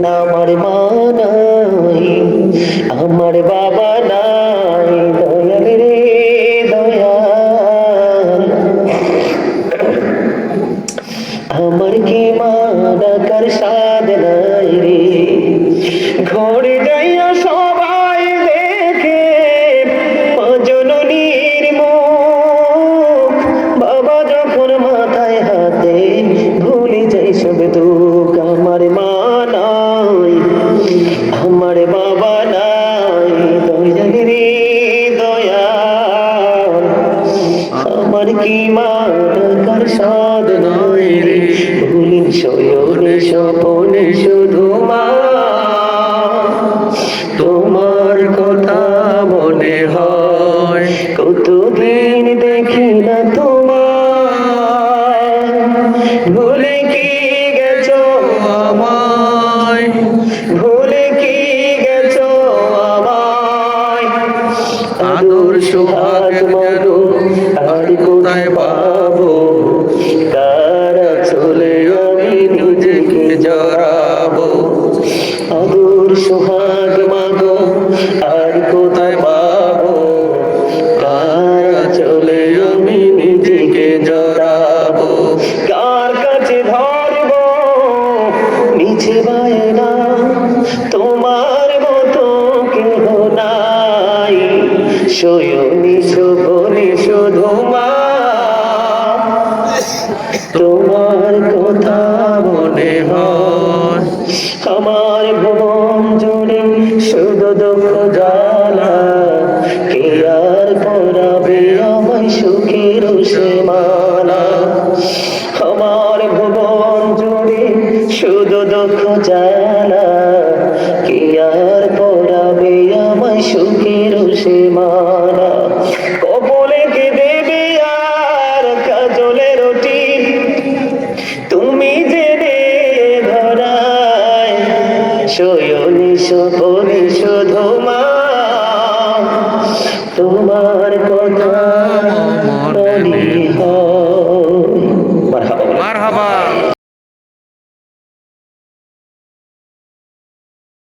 আমার মা নাই, আমার বাবা নাই, দয়াল রে দয়াল। আমার কি মা ডাকার সাধ নাই রে, ঘরে যাইয়া সবাই দেখে জননীর মুখ, বাবা যখন মাথায় হাতে ভুলে যাই সব দুঃখ। আমার মা নাই, আমার বাবা নাই, দয়াল রে দয়াল। আমার কি মা ডাকার সাধ নাই রে, ভুলিন শয়নে স্বপনে শুধু মা তোমার কথা মনে হয়। কতদিন দেখি না তোমার, ভুলে কি গেছো আমায়, ভুলে কি গেছো আমায়। আদর সোহাগ মাগো আর কোথায় পাবো, কারা চলে আমি নিজেকে জড়াবো। আদর সোহাগ মাগো আর কোথায় পাবো, কারা চলে আমি নিজেকে জড়াবো। কার কাছে ধরবো নিচে বায়না, তোমার মতো কেহ নাই। শয়নি শোভনে শুধু মা তোমার কথা মনে হয়। আমার ভুবন জুড়ে শুধু দুঃখ জ্বালা, কে আর পরাবে আমায় সুখের সীমানা। আমার ভুবন জুড়ে শুধু দুঃখ জ্বালা, কে আর পরাবে আমায় সুখের সীমানা। কবলে কে দেবে আর কাজলে রুটি, তুমি জেনে ধরায়। শয়নি স্বপনে শুধু মা তোমার কথা মনে